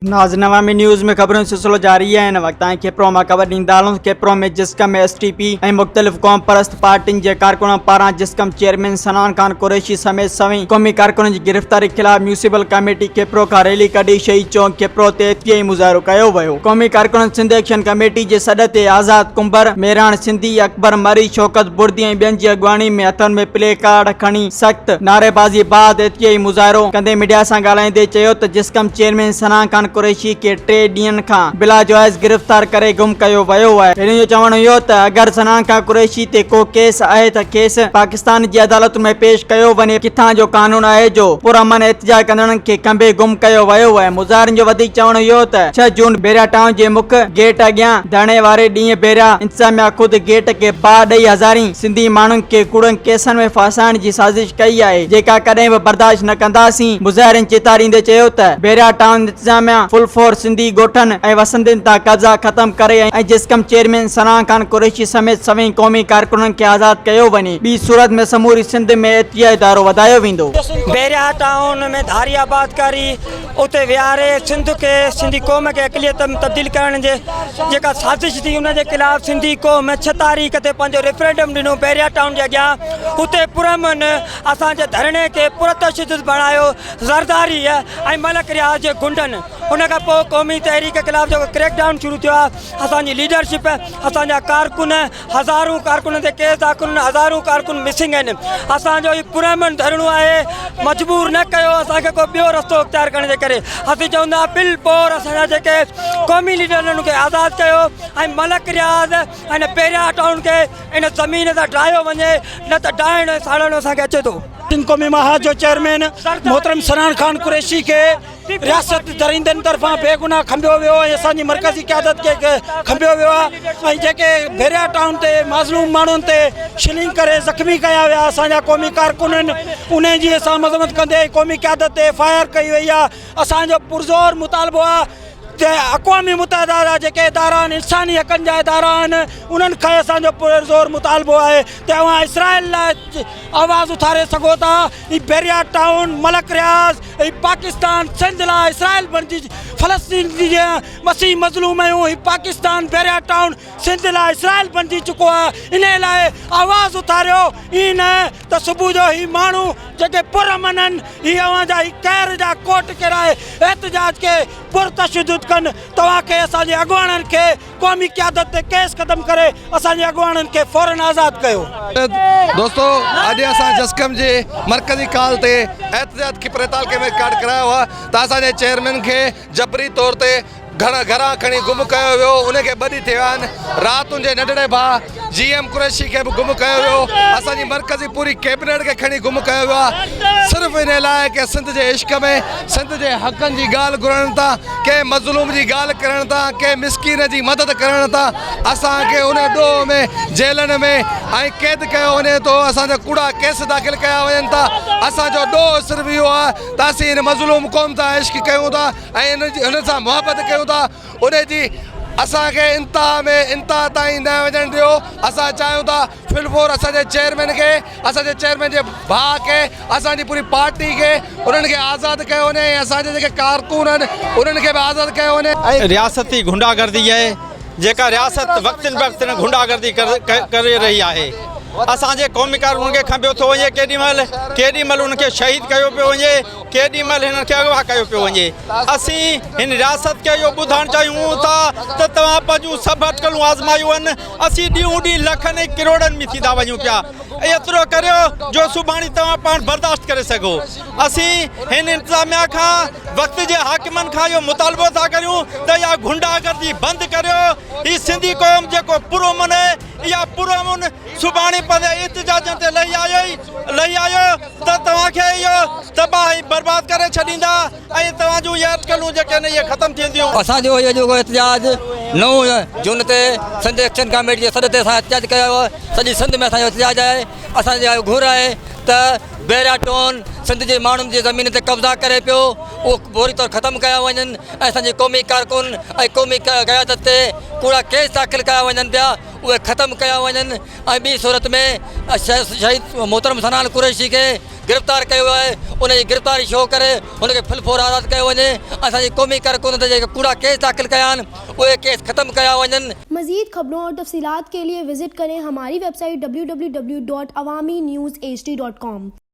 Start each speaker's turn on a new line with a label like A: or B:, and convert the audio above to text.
A: नाज़नवामी news में खबरों सिलसिलो जारी है। इन वक्त केपरो में खबर ॾींदालूं। केपरो में जिस्कम STP ऐं मुख़्तलिफ़ क़ौम परस्त पार्टियुनि जे कारकुननि पारां जिस्कम चेयरमैन सनान खान कुरैशी समेत सवें क़ौमी कारकुननि जी गिरफ़्तारी ख़िलाफ़ म्यूनिसिपल कमेटी केपरो खां रैली कढी शहीद चौक केपरो ते एहतियाती मुज़ाहिरो कयो वियो। क़ौमी कारकुननि सिंध एक्शन कमेटी जे सॾ ते आज़ाद कुंबर, मेहरान सिंधी, अकबर मरी, शौकत बुर्दी ऐं ॿियनि जी अॻुवाणी में हथनि में प्ले कार्ड खणी सख़्त नारेबाज़ी बाद एहतियाती मुज़ाहिरो कंदे मीडिया सां ॻाल्हाईंदे चयो त जिस्कम चेयरमैन सनान खान कुरैशी के 3 ॾींहंनि खां बिला जाइज़ गिरफ़्तार करे गुम कयो वियो आहे। हिन जो चवणु इहो त अगरि सनान खान कुरैशी ते को केस आहे त केस पाकिस्तान जी अदालत में पेश कयो वञे। किथां जो कानून आहे जो पुरअमन एहतिजाज कंदड़नि खे कंबे गुम कयो वियो आहे। मुज़ाहिरनि जो वधीक चवणु इहो त 6 जून बेरिया टाउन जे मुख्य गेट अॻियां धरणे वारे ॾींहुं बेरिया इंतज़ामिया ख़ुदि गेट खे बाहि ॾेई हज़ारी सिंधी माण्हुनि खे कूड़नि केसनि में फासाइण जी साज़िश कई आहे, जेका कॾहिं बि बर्दाश्त न कंदासीं। मुज़ाहिरनि चेतारींदे चयो त बेरिया टाउन इंतज़ामिया फुल फोर्स सिंधी ॻोठनि ऐं वसंदनि तां कब्ज़ा ख़त्म करे ऐं जिस्कम चेयरमैन सनान खान कुरैशी समेत सवें क़ौमी कारकुननि खे आज़ाद कयो वञे। ॿी सूरत में समूरी सिंध में एहतियाती दायरो वधायो वेंदो।
B: बेरिया टाउन में धारी आबाद करी उते विहारे सिंध के सिंधी क़ौम के अक़लियत में तब्दील करण जे जेका साज़िश थी उन जे ख़िलाफ़ सिंधी क़ौम 6 तारीख़ ते पंहिंजो रेफरेंडम ॾिनो बेरिया टाउन जे अॻियां। उते पुरअमन असांजे धरणे खे पुरतशद्दुद बणायो ज़रदारी ऐं मलक रियाज़ जे गुंडनि। उन खां पोइ क़ौमी तहरीक के ख़िलाफ़ जो क्रैकडाउन शुरू थियो आहे। असांजी लीडरशिप असांजा कारकुन हज़ारूं कारकुन ते केस दाख़िल, हज़ारूं कारकुन मिसिंग आहिनि। असांजो ही पुरअमन धरणो आहे, मजबूर न कयो असांखे को ॿियो रस्तो इख्तियार करण जे करे। असीं चवंदा बिल पोर असांजा जेके क़ौमी लीडरनि खे आज़ादु कयो ऐं मलक रियाज़ ऐं बेरिया टाउन खे इन ज़मीन सां ठाहियो वञे, न त डाइण ऐं साड़ण असांखे अचे थो।
C: सिंध क़ौमी महाज जो चेयरमैन मोहतरम सनान खान कुरैशी के रियासत दरिंदनि तरफ़ां बेगुनाह खंबियो वियो ऐं असांजी मरकज़ी क़यादत खे खंबियो वियो आहे। ऐं जेके बेरिया टाउन ते माज़लूम माण्हुनि ते शिलिंग करे ज़ख़्मी कया विया असांजा क़ौमी कारकुननि, उन जी असां मज़म्मत कंदे क़ौमी क़यादत ते फायर कई वई आहे। असांजो पुरज़ोर मुतालबो आहे त अक़वामी मुतहदा जा जेके इदारा आहिनि, इंसानी हक़नि जा इदारा आहिनि, उन्हनि खे असांजो पुरज़ोर मुतालबो आहे त तव्हां इसराइल लाइ आवाज़ उथारे सघो था। ही बेरिया टाउन, मलक रियाज़ ऐं पाकिस्तान सिंध लाइ इसराइल बणिजी फ़लस्तीन जी मसीह मज़लूम आहियूं। ही पाकिस्तान बेरिया टाउन सिंध लाइ इसराइल बणिजी चुको आहे। इन लाइ आवाज़ उथारियो। ई न त सुबुह जो ही माण्हू जेके पुरअमन आहिनि ही अव्हांजा ही कहर जा कोट किराए एहतिजाज खे पुरतशद्दुद कनि। तव्हांखे असांजे अॻुवाणनि खे क़ौमी क़यादत ते केस ख़त्म करे असांजे अॻुवाणनि खे फ़ौरन आज़ादु कयो।
D: दोस्तों अॼु असां जस्कम जे मरकज़ी काल ते एहतिजाज खे प्रेताल खे रिकॉर्ड करायो आहे त असांजे चेयरमैन खे जबरी तौर ते घरां खणी गुम कयो वियो। उनखे 2 ॾींहं थिया आहिनि। राति उनजे नंढड़े भाउ GM कुरैशी खे बि गुम कयो वियो। असांजी मरकज़ी पूरी कैबिनेट खे खणी गुम कयो वियो आहे, सिर्फ़ु इन लाइ कि सिंध जे इश्क में सिंध जे हक़नि जी ॻाल्हि घुरण था, कंहिं मज़लूम जी ॻाल्हि करण था, कंहिं मिसकीन जी मदद करण था। असांखे उन ॾोह में जेलनि में ऐं क़ैद कयो वञे थो, असांजा कूड़ा केस दाख़िल कया वञनि था। असांजो ॾोह सिर्फ़ु इहो आहे त असीं हिन मज़लूम क़ौम सां इश्क कयूं था ऐं हुन सां मुहबत कयूं था। उन जी असांखे इंतहा ताईं न वञणु ॾियो। असां चाहियूं था फिलफोर असांजे चेयरमैन खे, असांजे चेयरमैन जे भाउ खे, असांजी पूरी पार्टी खे उन्हनि खे आज़ादु कयो वञे ऐं असांजे जेके कारकुन आहिनि उन्हनि खे बि आज़ादु कयो वञे।
E: रियासती गुंडागर्दी आहे जेका रियासत वक़्तनि वक़्तनि गुंडागर्दी करे रही आहे। असांजे क़ौमी कारकुन खे खंबियो थो वञे, केॾीमहिल उनखे शहीद कयो पियो वञे, केॾीमहिल हिननि खे अगवा कयो पियो वञे। असीं हिन रियासत खे इहो ॿुधाइणु चाहियूं था त तव्हां पंहिंजूं सभु अटकलूं आज़मायूं आहिनि। असीं ॾींहों ॾींहुं लखनि ऐं किरोड़नि में थी था वञूं पिया। एतिरो करियो जो सुभाणे तव्हां पाण बर्दाश्त करे सघो। असीं हिन इंतज़ामिया खां वक़्त जे हाकिमनि खां इहो मुतालबो था करियूं त इहा गुंडागर्दी बंदि करियो। हीअ सिंधी क़ौम जेको पुरअमन आहे, इहा पुरअमन सुभाणे पंहिंजे एहतिजाजनि ते लही आयो त तव्हांखे इहो तबाह ऐं बर्बाद करे छॾींदा ऐं तव्हांजूं इहे अटकलूं जेके आहिनि इहे ख़त्म थींदियूं।
B: असांजो इहो जेको एहतिजाज 9 जून ते सिंध एक्शन कमेटी जे सॾ ते असां एहतिजाज कयो आहे। सॼी सिंध में असांजो एहतिजाज आहे। असांजी घुर आहे त बेरिया टाउन
F: सिंध जे माण्हुनि जी ज़मीन ते कब्ज़ा करे पियो उहो पूरी तौर ख़तमु कया वञनि ऐं असांजे क़ौमी कारकुन ऐं क़ौमी क़यादत ते कूड़ा केस दाख़िल कया वञनि पिया उहे ख़तमु कया वञनि ऐं ॿी सूरत में शहीद मोहतरम सनान कुरैशी खे गिरफ़्तार कयो आहे उनजी गिरफ़्तारी छो करे हुनखे फिलफोर आज़ादु कयो वञे असांजी क़ौमी कारकुन ते जेके कूड़ा केस दाख़िल कया आहिनि उहे केस ख़तमु कया वञनि।
G: मज़ीद खबरों और तफसीलात के लिए विजिट करें हमारी वेबसाइट www.awamiNewsHD.com।